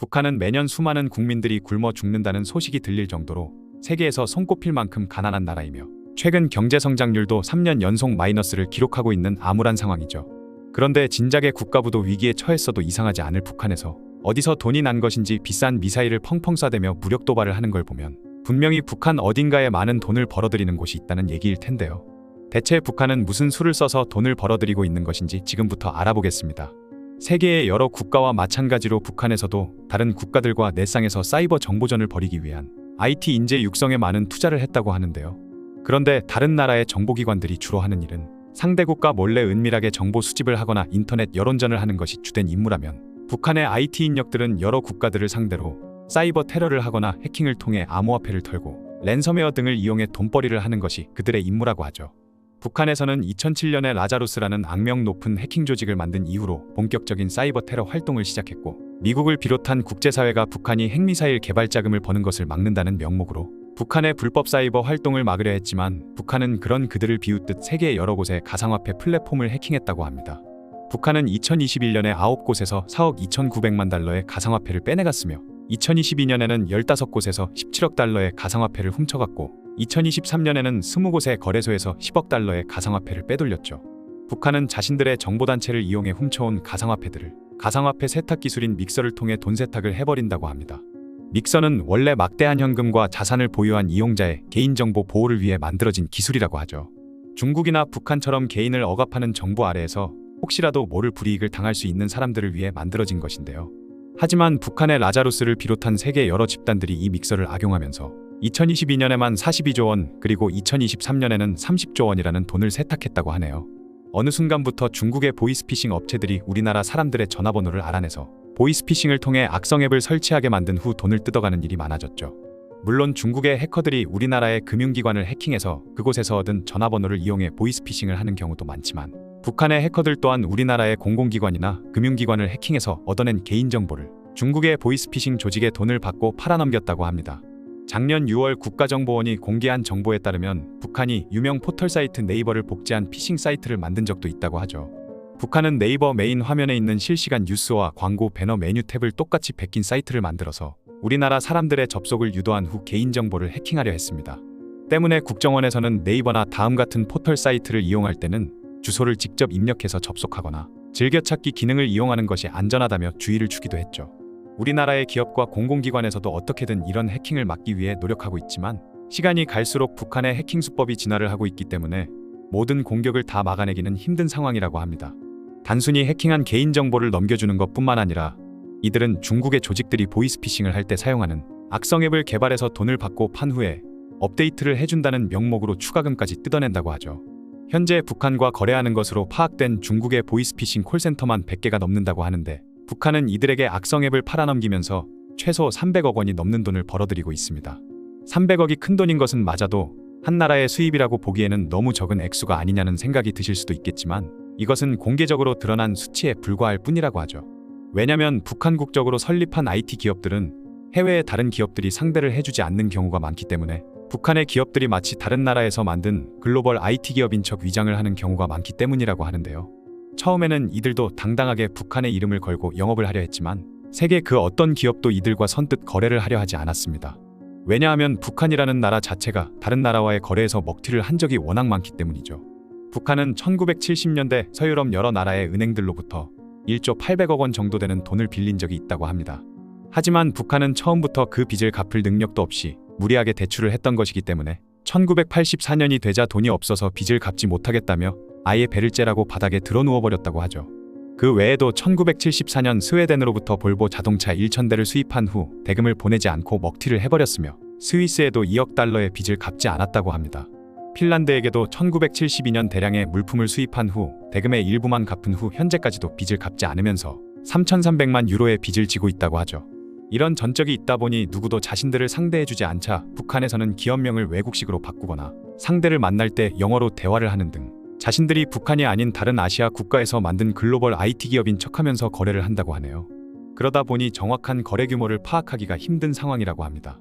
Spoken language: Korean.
북한은 매년 수많은 국민들이 굶어 죽는다는 소식이 들릴 정도로 세계에서 손꼽힐 만큼 가난한 나라이며 최근 경제 성장률도 3년 연속 마이너스를 기록하고 있는 암울한 상황이죠. 그런데 진작에 국가부도 위기에 처했어도 이상하지 않을 북한에서 어디서 돈이 난 것인지 비싼 미사일을 펑펑 쏴대며 무력 도발을 하는 걸 보면 분명히 북한 어딘가에 많은 돈을 벌어들이는 곳이 있다는 얘기일 텐데요. 대체 북한은 무슨 수를 써서 돈을 벌어들이고 있는 것인지 지금부터 알아보겠습니다. 세계의 여러 국가와 마찬가지로 북한에서도 다른 국가들과 내상에서 사이버 정보전을 벌이기 위한 IT 인재 육성에 많은 투자를 했다고 하는데요. 그런데 다른 나라의 정보기관들이 주로 하는 일은 상대국가 몰래 은밀하게 정보 수집을 하거나 인터넷 여론전을 하는 것이 주된 임무라면 북한의 IT 인력들은 여러 국가들을 상대로 사이버 테러를 하거나 해킹을 통해 암호화폐를 털고 랜섬웨어 등을 이용해 돈벌이를 하는 것이 그들의 임무라고 하죠. 북한에서는 2007년에 라자루스라는 악명 높은 해킹 조직을 만든 이후로 본격적인 사이버 테러 활동을 시작했고 미국을 비롯한 국제사회가 북한이 핵미사일 개발 자금을 버는 것을 막는다는 명목으로 북한의 불법 사이버 활동을 막으려 했지만 북한은 그런 그들을 비웃듯 세계의 여러 곳의 가상화폐 플랫폼을 해킹했다고 합니다. 북한은 2021년에 9곳에서 4억 2,900만 달러의 가상화폐를 빼내갔으며 2022년에는 15곳에서 17억 달러의 가상화폐를 훔쳐갔고 2023년에는 20곳의 거래소에서 10억 달러의 가상화폐를 빼돌렸죠. 북한은 자신들의 정보단체를 이용해 훔쳐온 가상화폐들을 가상화폐 세탁 기술인 믹서를 통해 돈 세탁을 해버린다고 합니다. 믹서는 원래 막대한 현금과 자산을 보유한 이용자의 개인정보 보호를 위해 만들어진 기술이라고 하죠. 중국이나 북한처럼 개인을 억압하는 정부 아래에서 혹시라도 모를 불이익을 당할 수 있는 사람들을 위해 만들어진 것인데요. 하지만 북한의 라자루스를 비롯한 세계 여러 집단들이 이 믹서를 악용하면서 2022년에만 42조 원 그리고 2023년에는 30조 원이라는 돈을 세탁했다고 하네요. 어느 순간부터 중국의 보이스피싱 업체들이 우리나라 사람들의 전화번호를 알아내서 보이스피싱을 통해 악성 앱을 설치하게 만든 후 돈을 뜯어가는 일이 많아졌죠. 물론 중국의 해커들이 우리나라의 금융기관을 해킹해서 그곳에서 얻은 전화번호를 이용해 보이스피싱을 하는 경우도 많지만 북한의 해커들 또한 우리나라의 공공기관이나 금융기관을 해킹해서 얻어낸 개인정보를 중국의 보이스피싱 조직에 돈을 받고 팔아넘겼다고 합니다. 작년 6월 국가정보원이 공개한 정보에 따르면 북한이 유명 포털 사이트 네이버를 복제한 피싱 사이트를 만든 적도 있다고 하죠. 북한은 네이버 메인 화면에 있는 실시간 뉴스와 광고 배너 메뉴 탭을 똑같이 베낀 사이트를 만들어서 우리나라 사람들의 접속을 유도한 후 개인정보를 해킹하려 했습니다. 때문에 국정원에서는 네이버나 다음 같은 포털 사이트를 이용할 때는 주소를 직접 입력해서 접속하거나 즐겨찾기 기능을 이용하는 것이 안전하다며 주의를 주기도 했죠. 우리나라의 기업과 공공기관에서도 어떻게든 이런 해킹을 막기 위해 노력하고 있지만 시간이 갈수록 북한의 해킹 수법이 진화를 하고 있기 때문에 모든 공격을 다 막아내기는 힘든 상황이라고 합니다. 단순히 해킹한 개인정보를 넘겨주는 것뿐만 아니라 이들은 중국의 조직들이 보이스피싱을 할 때 사용하는 악성 앱을 개발해서 돈을 받고 판 후에 업데이트를 해준다는 명목으로 추가금까지 뜯어낸다고 하죠. 현재 북한과 거래하는 것으로 파악된 중국의 보이스피싱 콜센터만 100개가 넘는다고 하는데 북한은 이들에게 악성 앱을 팔아넘기면서 최소 300억 원이 넘는 돈을 벌어들이고 있습니다. 300억이 큰 돈인 것은 맞아도 한 나라의 수입이라고 보기에는 너무 적은 액수가 아니냐는 생각이 드실 수도 있겠지만 이것은 공개적으로 드러난 수치에 불과할 뿐이라고 하죠. 왜냐면 북한 국적으로 설립한 IT 기업들은 해외의 다른 기업들이 상대를 해주지 않는 경우가 많기 때문에 북한의 기업들이 마치 다른 나라에서 만든 글로벌 IT 기업인 척 위장을 하는 경우가 많기 때문이라고 하는데요. 처음에는 이들도 당당하게 북한의 이름을 걸고 영업을 하려 했지만 세계 그 어떤 기업도 이들과 선뜻 거래를 하려 하지 않았습니다. 왜냐하면 북한이라는 나라 자체가 다른 나라와의 거래에서 먹튀를 한 적이 워낙 많기 때문이죠. 북한은 1970년대 서유럽 여러 나라의 은행들로부터 1조 800억 원 정도 되는 돈을 빌린 적이 있다고 합니다. 하지만 북한은 처음부터 그 빚을 갚을 능력도 없이 무리하게 대출을 했던 것이기 때문에 1984년이 되자 돈이 없어서 빚을 갚지 못하겠다며 아예 배를 째라고 바닥에 드러누워버렸다고 하죠. 그 외에도 1974년 스웨덴으로부터 볼보 자동차 1,000대를 수입한 후 대금을 보내지 않고 먹튀를 해버렸으며 스위스에도 2억 달러의 빚을 갚지 않았다고 합니다. 핀란드에게도 1972년 대량의 물품을 수입한 후 대금의 일부만 갚은 후 현재까지도 빚을 갚지 않으면서 3,300만 유로의 빚을 지고 있다고 하죠. 이런 전적이 있다 보니 누구도 자신들을 상대해주지 않자 북한에서는 기업명을 외국식으로 바꾸거나 상대를 만날 때 영어로 대화를 하는 등 자신들이 북한이 아닌 다른 아시아 국가에서 만든 글로벌 IT 기업인 척하면서 거래를 한다고 하네요. 그러다 보니 정확한 거래 규모를 파악하기가 힘든 상황이라고 합니다.